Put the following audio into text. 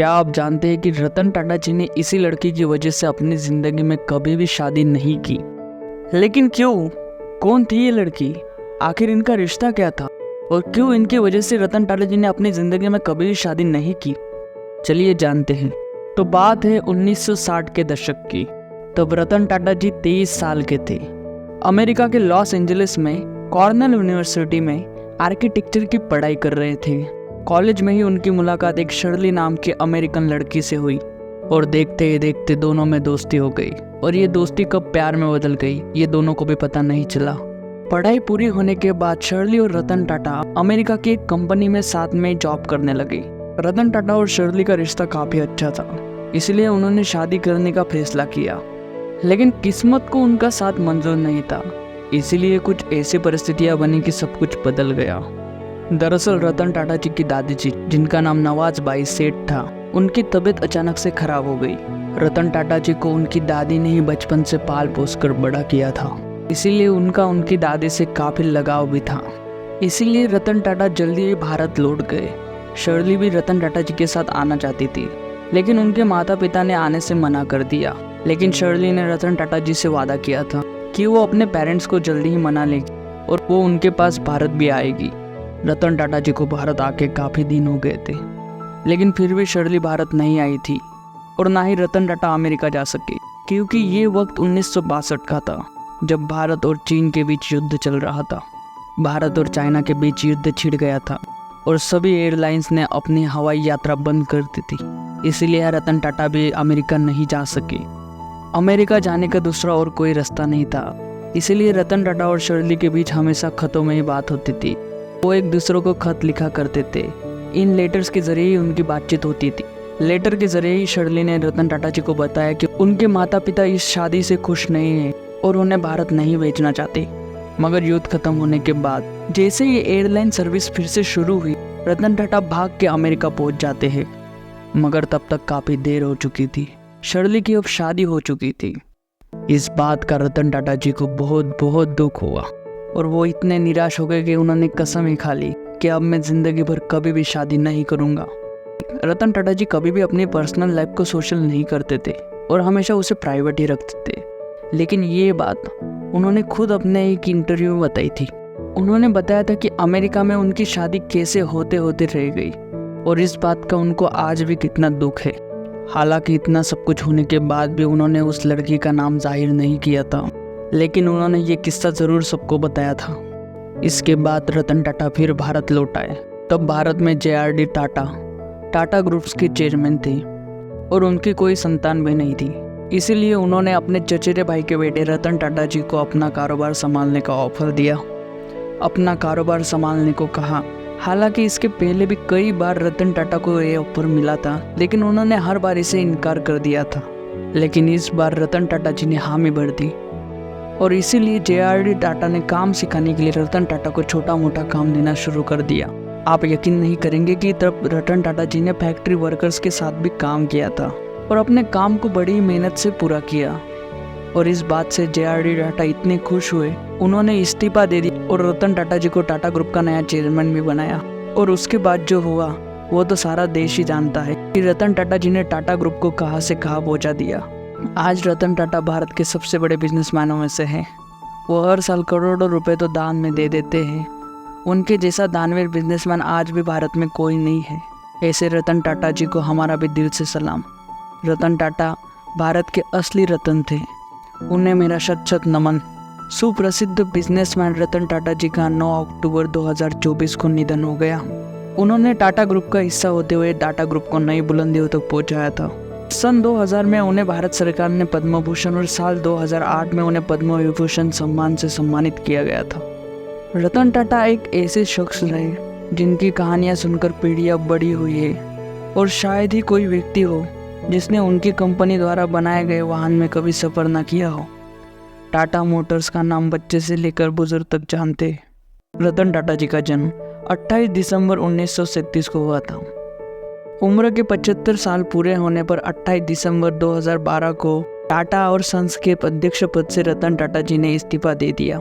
क्या आप जानते हैं कि रतन टाटा जी ने इसी लड़की की वजह से अपनी जिंदगी में कभी भी शादी नहीं की? लेकिन क्यों? कौन थी ये लड़की? आखिर इनका रिश्ता क्या था? और क्यों इनकी वजह से रतन टाटा जी ने अपनी जिंदगी में कभी भी शादी नहीं की? चलिए जानते हैं। तो बात है 1960 के दशक की। तब रतन टाटा जी 23 साल के थे। अमेरिका के लॉस एंजलिस में कॉर्नेल यूनिवर्सिटी में आर्किटेक्चर की पढ़ाई कर रहे थे। कॉलेज में ही उनकी मुलाकात एक शर्ली नाम की अमेरिकन लड़की से हुई और देखते ही देखते दोनों में दोस्ती हो गई। और ये दोस्ती कब प्यार में बदल गई ये दोनों को भी पता नहीं चला। पढ़ाई पूरी होने के बाद शर्ली और रतन टाटा अमेरिका की एक कंपनी में साथ में जॉब करने लगे। रतन टाटा और शर्ली का रिश्ता काफी अच्छा था, इसलिए उन्होंने शादी करने का फैसला किया। लेकिन किस्मत को उनका साथ मंजूर नहीं था, इसीलिए कुछ ऐसी परिस्थितियां बनी कि सब कुछ बदल गया। दरअसल रतन टाटा जी की दादी जी, जिनका नाम नवाज बाई सेठ था, उनकी तबीयत अचानक से खराब हो गई। रतन टाटा जी को उनकी दादी ने ही बचपन से पाल पोस कर बड़ा किया था, इसीलिए उनका उनकी दादी से काफी लगाव भी था। इसीलिए रतन टाटा जल्दी ही भारत लौट गए। शर्ली भी रतन टाटा जी के साथ आना चाहती थी, लेकिन उनके माता पिता ने आने से मना कर दिया। लेकिन शर्ली ने रतन टाटा जी से वादा किया था कि वो अपने पेरेंट्स को जल्दी ही मना लेगी और वो उनके पास भारत भी आएगी। रतन टाटा जी को भारत आके काफ़ी दिन हो गए थे, लेकिन फिर भी शर्ली भारत नहीं आई थी और ना ही रतन टाटा अमेरिका जा सके, क्योंकि ये वक्त 1962 का था, जब भारत और चीन के बीच युद्ध चल रहा था। भारत और चाइना के बीच युद्ध छिड़ गया था और सभी एयरलाइंस ने अपनी हवाई यात्रा बंद कर दी थी। इसीलिए रतन टाटा भी अमेरिका नहीं जा सके। अमेरिका जाने का दूसरा और कोई रास्ता नहीं था, इसीलिए रतन टाटा और शर्ली के बीच हमेशा खतों में ही बात होती थी। वो एक दूसरे को खत लिखा करते थे। इन लेटर्स के जरिए ही उनकी बातचीत होती थी। लेटर के जरिए ही शर्ली ने रतन टाटा जी को बताया कि उनके माता पिता इस शादी से खुश नहीं हैं और उन्हें भारत नहीं भेजना चाहते। मगर युद्ध खत्म होने के बाद जैसे ही एयरलाइन सर्विस फिर से शुरू हुई, रतन टाटा भाग के अमेरिका पहुंच जाते हैं। मगर तब तक काफ़ी देर हो चुकी थी। शर्ली की अब शादी हो चुकी थी। इस बात का रतन टाटा जी को बहुत बहुत दुख हुआ और वो इतने निराश हो गए कि उन्होंने कसम ही खा ली कि अब मैं जिंदगी भर कभी भी शादी नहीं करूंगा। रतन टाटा जी कभी भी अपनी पर्सनल लाइफ को सोशल नहीं करते थे और हमेशा उसे प्राइवेट ही रखते थे। लेकिन ये बात उन्होंने खुद अपने एक इंटरव्यू में बताई थी। उन्होंने बताया था कि अमेरिका में उनकी शादी कैसे होते होते रह गई और इस बात का उनको आज भी कितना दुख है। हालांकि इतना सब कुछ होने के बाद भी उन्होंने उस लड़की का नाम जाहिर नहीं किया था, लेकिन उन्होंने ये किस्सा ज़रूर सबको बताया था। इसके बाद रतन टाटा फिर भारत लौट आए। तब भारत में JRD टाटा ग्रुप्स के चेयरमैन थे और उनकी कोई संतान भी नहीं थी। इसीलिए उन्होंने अपने चचेरे भाई के बेटे रतन टाटा जी को अपना कारोबार संभालने का ऑफर दिया, अपना कारोबार संभालने को कहा। हालांकि इसके पहले भी कई बार रतन टाटा को ये ऑफर मिला था, लेकिन उन्होंने हर बार इसे इनकार कर दिया था। लेकिन इस बार रतन टाटा जी ने हामी भर दी और इसीलिए JRD टाटा ने काम सिखाने के लिए रतन टाटा को छोटा मोटा काम देना शुरू कर दिया। आप यकीन नहीं करेंगे कि तब रतन टाटा जी ने फैक्ट्री वर्कर्स के साथ भी काम किया था और अपने काम को बड़ी मेहनत से पूरा किया। और इस बात से JRD टाटा इतने खुश हुए, उन्होंने इस्तीफा दे दी और रतन टाटा जी को टाटा ग्रुप का नया चेयरमैन भी बनाया। और उसके बाद जो हुआ वो तो सारा देश ही जानता है कि रतन टाटा जी ने टाटा ग्रुप को कहाँ से कहाँ पहुँचा दिया। आज रतन टाटा भारत के सबसे बड़े बिजनेसमैनों में से हैं। वो हर साल करोड़ों रुपए तो दान में दे देते हैं। उनके जैसा दानवीर बिजनेसमैन आज भी भारत में कोई नहीं है। ऐसे रतन टाटा जी को हमारा भी दिल से सलाम। रतन टाटा भारत के असली रतन थे, उन्हें मेरा शत शत नमन। सुप्रसिद्ध बिजनेसमैन रतन टाटा जी का 9 अक्टूबर 2024 को निधन हो गया। उन्होंने टाटा ग्रुप का हिस्सा होते हुए टाटा ग्रुप को नई बुलंदियों तक पहुंचाया था। सन 2000 में उन्हें भारत सरकार ने पद्म भूषण और साल 2008 में उन्हें पद्म विभूषण सम्मान से सम्मानित किया गया था। रतन टाटा एक ऐसे शख्स रहे जिनकी कहानियां सुनकर पीढ़ियां बड़ी हुई है और शायद ही कोई व्यक्ति हो जिसने उनकी कंपनी द्वारा बनाए गए वाहन में कभी सफ़र न किया हो। टाटा मोटर्स का नाम बच्चे से लेकर बुजुर्ग तक जानते हैं। रतन टाटा जी का जन्म 28 दिसंबर 1937 को हुआ था। उम्र के 75 साल पूरे होने पर 28 दिसंबर 2012 को टाटा और सन्स के अध्यक्ष पद से रतन टाटा जी ने इस्तीफा दे दिया।